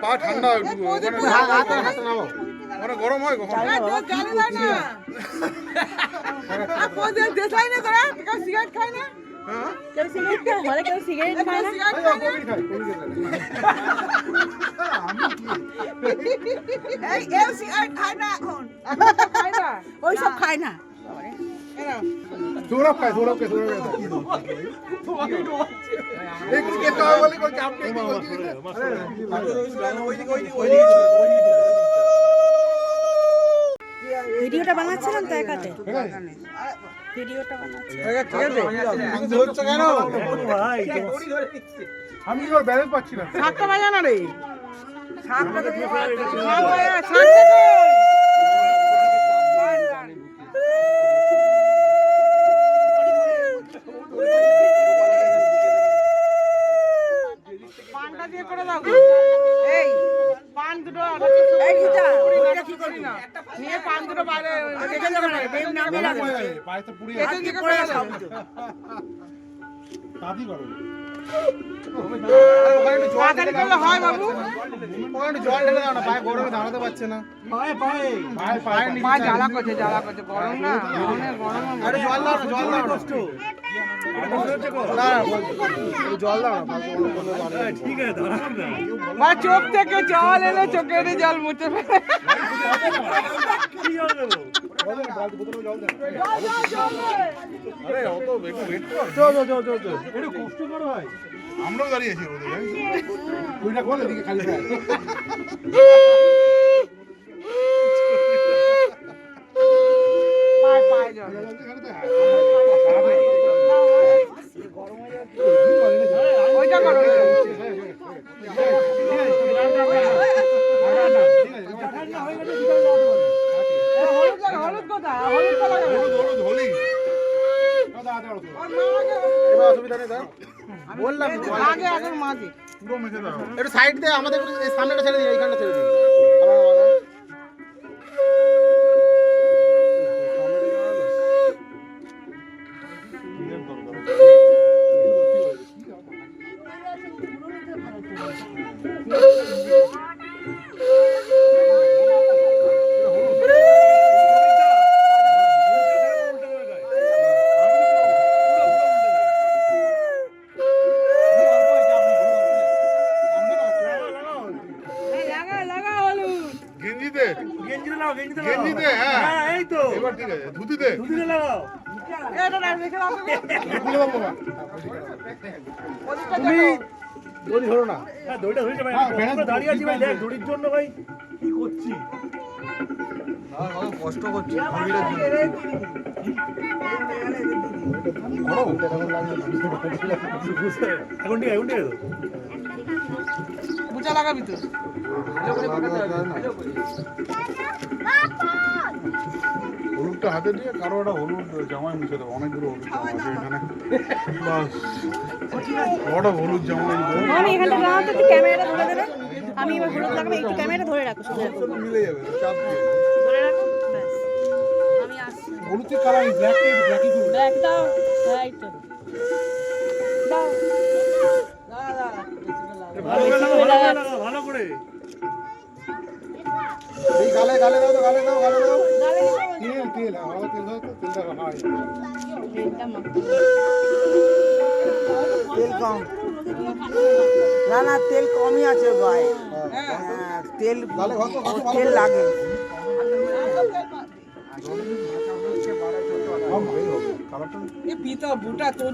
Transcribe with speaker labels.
Speaker 1: পা ঠান্ডা হাতে নাও মানে গরম হয় কখন
Speaker 2: জানি না আপন দেশাই না করে কেউ সিগারেট খায় না কেউ সিগারেট খায় হলে কেউ সিগারেট খায় না এই কেউ সিগারেট খায় না এখন খায় না ওই সব খায় না
Speaker 1: সৌরভ খায় एक के वाली को चाप के
Speaker 2: ভিডিওটা বানাচ্ছিলাম তো একাতে ভিডিওটা বানাচ্ছি
Speaker 1: ঠিক আছে হচ্ছে কেন ভাই আমি ওর ব্যালেন্স পাচ্ছি না
Speaker 2: শাকটা বাজা না রে শাকটা পানটা দিয়ে করে দাও এই পান দুটো এই গিটা ওইটা কি করবি না নিয়ে পান দুটো বাইরে দেখে যাবে না বেম না বেরা
Speaker 1: পায়ে তো পুরি
Speaker 2: দেখে কি করে সব
Speaker 1: দাদি করো
Speaker 2: তাড়াতাড়ি করলে হয় বাবু
Speaker 1: ওখানে জল ঢেলে দাও না পায়ে গরমে দাঁড়াতে পারছে না
Speaker 2: পায়ে জ্বালা করছে গরম না
Speaker 1: আরে জল দাও না কষ্ট না জল দাও না ঠিক আছে দাঁড়াও না
Speaker 2: মা চোখ থেকে জল এলে চোখের জল মুছে ফেলে
Speaker 1: কি জল দেবো জল দে আরে অত একটু ওয়েট কর একটু কষ্ট করো ভাই আমরাও দাঁড়িয়ে আছি রোদে ভাই ওইটা কোন দিকে খালি
Speaker 2: পায়ে জল ওইটা করো হলুদ কথা হলুদ
Speaker 1: হোলি এবার অসুবিধা নেই দাও বললাম
Speaker 2: আগে মাঝে
Speaker 1: পুরো মেখে দাও
Speaker 3: একটু সাইড দিয়ে আমাদের এই সামনেটা ছেড়ে দিন এইখানটা ছেড়ে দিন
Speaker 1: গেঞ্জিতে হ্যাঁ এই তো এবার ঠিক আছে ধুতিতে লাগাও
Speaker 2: এটা না দেখে দাও
Speaker 1: খুলে দাও বাবা তুমি দড়ি ধরো না
Speaker 3: হ্যাঁ দড়িটা ধরে ভাই আমরা দাঁড়িয়ে আছি ভাই দেখ দড়ির জন্য ভাই কি করছি
Speaker 1: কষ্ট করছি
Speaker 3: এখন ঠিক আছে
Speaker 2: বুঝা লাগাবি তো
Speaker 1: হলুদটা হাতে দিয়ে কারো একটা হলুদ জামায় মুছে দেবো অনেকগুলো হলুদ জামা আছে এখানে বাস বড় হলুদ জামাই
Speaker 4: আমি এখানটা লাগাও তো একটু ক্যামেরাটা ধরে দেবে আমি এবার হলুদ লাগাবো একটু ক্যামেরাটা ধরে রাখো সোজা
Speaker 1: মিলে যাবে চাপ দিয়ে
Speaker 4: ধরে রাখো ব্যাস আমি আসছি
Speaker 1: হলুদ কালার ব্ল্যাকই করবে
Speaker 4: ব্যাগ দাও এই তো দাও
Speaker 3: ভালো করে
Speaker 1: এই গালে দাও তো গালে দাও
Speaker 4: গালে দিতে
Speaker 1: তেল আমাদের তেল দাও তো তেলটা রাখা হয়
Speaker 4: তেলটা মাখতে
Speaker 2: তেল কম না তেল কমই আছে ভাই তেল তেল লাগে
Speaker 1: কালারটা
Speaker 2: পিতা বুটা তো